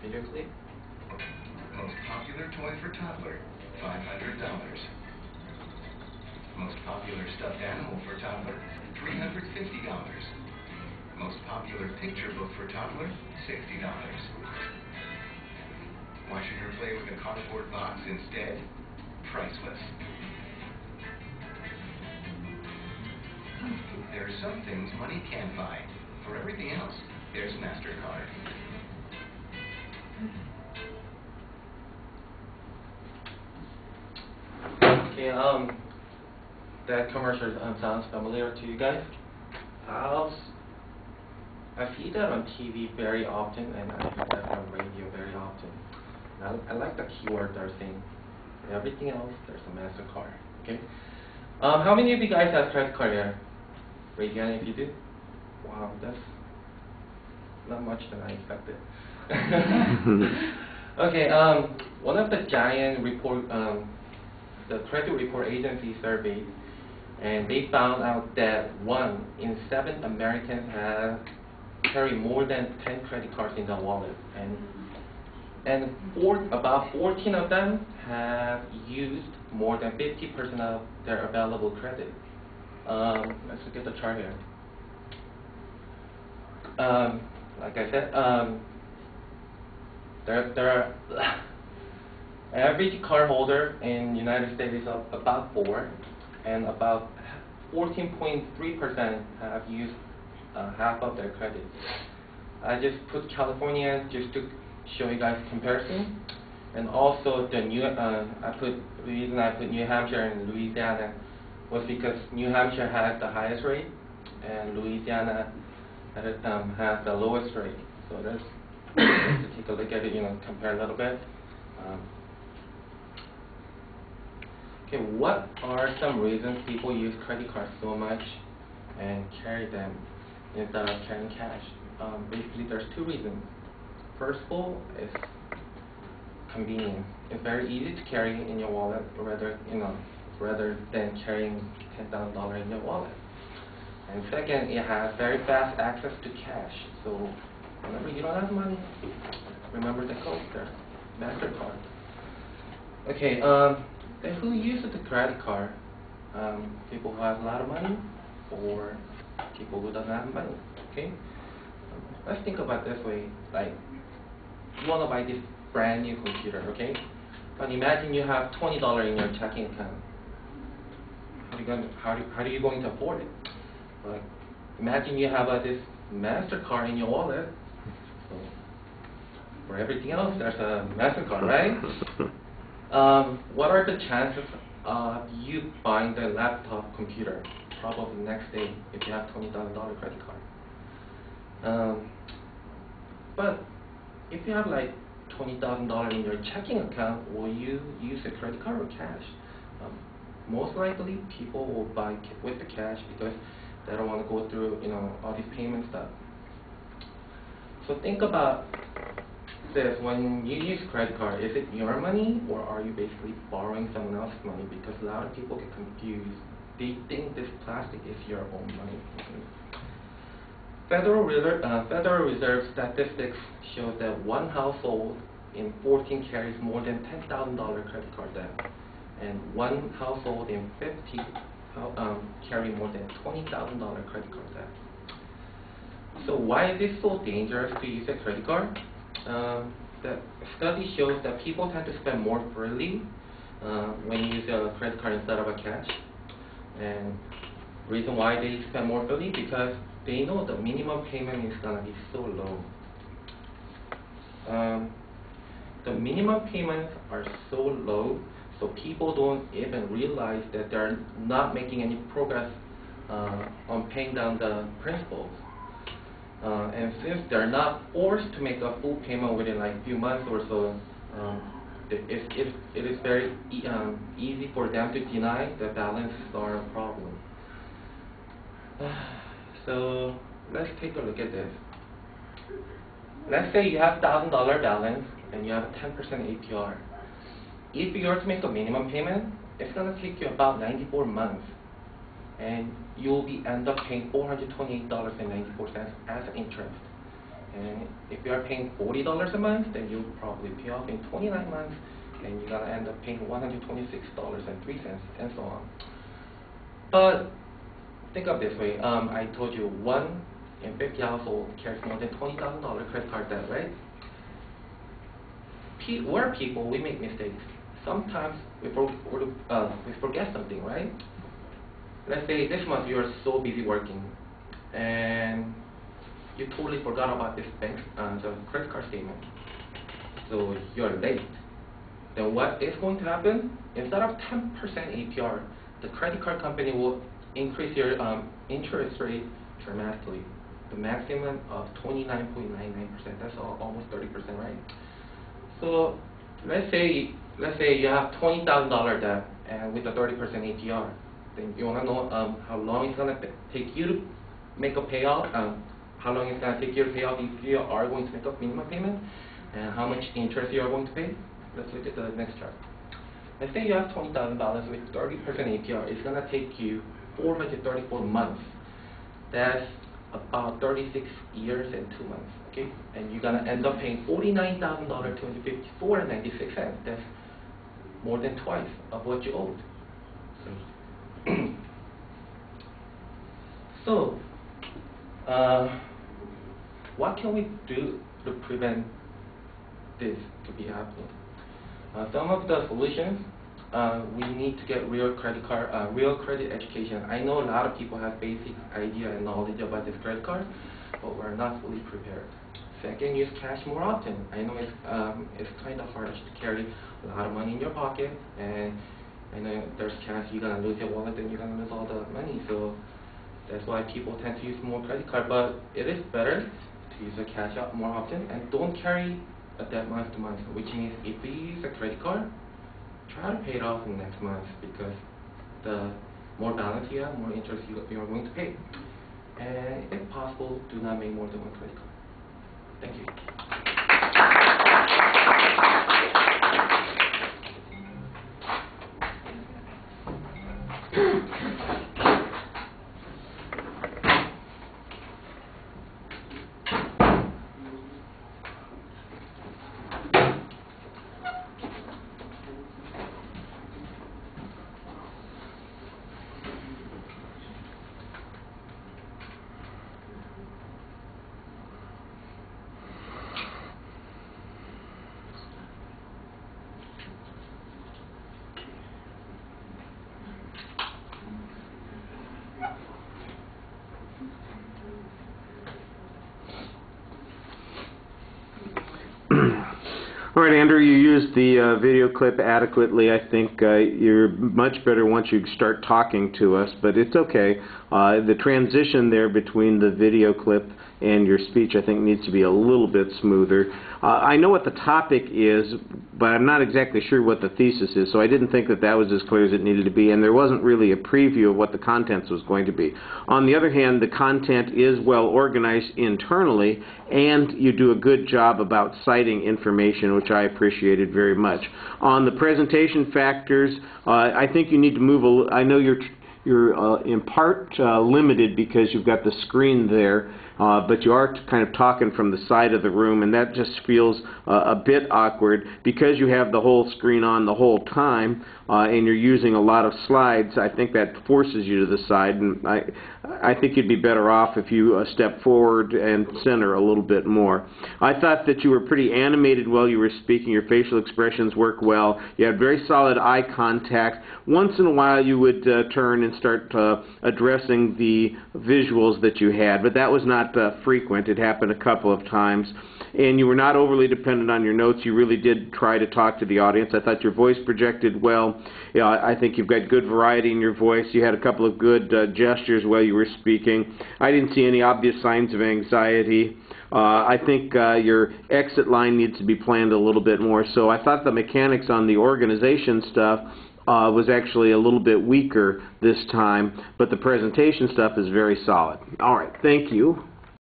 Video clip. Most popular toy for toddler, $500. Most popular stuffed animal for toddler, $350. Most popular picture book for toddler, $60. Watching her play with a cardboard box instead, priceless. There are some things money can't buy. For everything else, there's MasterCard. Okay, that commercial sounds familiar to you guys. I see that on TV very often, and I hear that on radio very often. I like the keyword they're saying. Everything else, there's a MasterCard. Okay. How many of you guys have credit card here? Raise your hand if you do. Wow, that's not much than I expected. Okay. One of the giant report, the credit report agency surveyed, and they found out that 1 in 7 Americans carry more than 10 credit cards in their wallet, and about 14 of them have used more than 50% of their available credit. Let's look at the chart here. Like I said, there are average card holder in the United States is about 4, and about 14.3% have used half of their credit. I just put California just to show you guys comparison, and also the the reason I put New Hampshire and Louisiana was because New Hampshire has the highest rate, and Louisiana has the lowest rate. So that's to take a look at it, compare a little bit. Okay, what are some reasons people use credit cards so much and carry them instead of carrying cash? Basically, there's 2 reasons. First of all, is convenience. It's very easy to carry in your wallet rather than carrying $10,000 in your wallet. And second, it has very fast access to cash. So whenever you don't have money, remember the code there, MasterCard. Okay, then who uses the credit card? People who have a lot of money, or people who don't have money. Okay, let's think about this way. Like, you want to buy this brand new computer, okay? But imagine you have $20 in your checking account. How are you going to afford it? Like, imagine you have this MasterCard in your wallet. So for everything else, there's a MasterCard, right? What are the chances of you buying the laptop computer probably next day if you have $20,000 credit card? But if you have like $20,000 in your checking account, will you use a credit card or cash? Most likely, people will buy with the cash because they don't want to go through all these payment stuff. So think about this: when you use credit card, is it your money or are you basically borrowing someone else's money? Because a lot of people get confused. They think this plastic is your own money. Federal Reserve statistics show that 1 household in 14 carries more than $10,000 credit card debt, and 1 household in 50 carry more than $20,000 credit card debt. So why is it so dangerous to use a credit card? The study shows that people tend to spend more freely when you use a credit card instead of a cash. And the reason why they spend more freely because they know the minimum payment is going to be so low. The minimum payments are so low, so people don't even realize that they're not making any progress on paying down the principals. And since they're not forced to make a full payment within like a few months or so, it is very easy for them to deny the balances are a problem. So let's take a look at this. Let's say you have $1,000 balance and you have a 10% APR. If you were to make a minimum payment, it's going to take you about 94 months, and you'll end up paying $428.94 as interest. And if you are paying $40 a month, then you'll probably pay off in 29 months, and you're gonna end up paying $126.03, and so on. But think of this way: I told you 1 in 50 households carries more than $20,000 credit card debt, right? We're people, we make mistakes. Sometimes we forget something, right? Let's say this month you are so busy working, and you totally forgot about this the credit card statement. So you're late. Then what is going to happen? Instead of 10% APR, the credit card company will increase your interest rate dramatically. The maximum of 29.99%. That's almost 30%, right? So let's say you have $20,000 debt, and with a 30% APR. Then you want to know how long it's gonna take you to make a payout. How long it's gonna take you to pay off if you are going to make a minimum payment, and how much interest you are going to pay. Let's look at the next chart. Let's say you have $20,000 with 30% APR. It's gonna take you 434 months. That's about 36 years and 2 months. Okay, and you're gonna end up paying $49,254.96. That's more than twice of what you owed. So, what can we do to prevent this to be happening? Some of the solutions, we need to get real credit education. I know a lot of people have basic idea and knowledge about this credit card, but we're not fully prepared. Second, use cash more often. I know it's kind of hard to carry a lot of money in your pocket, and I know there's cash, you're gonna lose your wallet, and you're gonna lose all the money. So that's why people tend to use more credit card. But it is better to use the cash out more often, and don't carry a debt month to month. Which means if you use a credit card, try to pay it off in the next month, because the more balance you have, more interest you are going to pay. And if possible, do not make more than one credit card. Thank you. All right, Andrew, you used the video clip adequately. I think you're much better once you start talking to us, but it's okay. The transition there between the video clip and your speech, I think, needs to be a little bit smoother. I know what the topic is, but I'm not exactly sure what the thesis is, so I didn't think that that was as clear as it needed to be, and there wasn't really a preview of what the contents was going to be. On the other hand, the content is well organized internally, and you do a good job about citing information, which I appreciated very much. On the presentation factors, I think you need to move I know you're in part limited because you've got the screen there, but you are kind of talking from the side of the room, and that just feels a bit awkward. Because you have the whole screen on the whole time, and you're using a lot of slides, I think that forces you to the side, and I think you'd be better off if you step forward and center a little bit more. I thought that you were pretty animated while you were speaking. Your facial expressions work well. You had very solid eye contact. Once in a while you would turn and start addressing the visuals that you had, but that was not frequent. It happened a couple of times. And you were not overly dependent on your notes. You really did try to talk to the audience. I thought your voice projected well. I think you've got good variety in your voice. You had a couple of good gestures while you were speaking. I didn't see any obvious signs of anxiety. I think your exit line needs to be planned a little bit more. So I thought the mechanics on the organization stuff was actually a little bit weaker this time, but the presentation stuff is very solid. All right, thank you.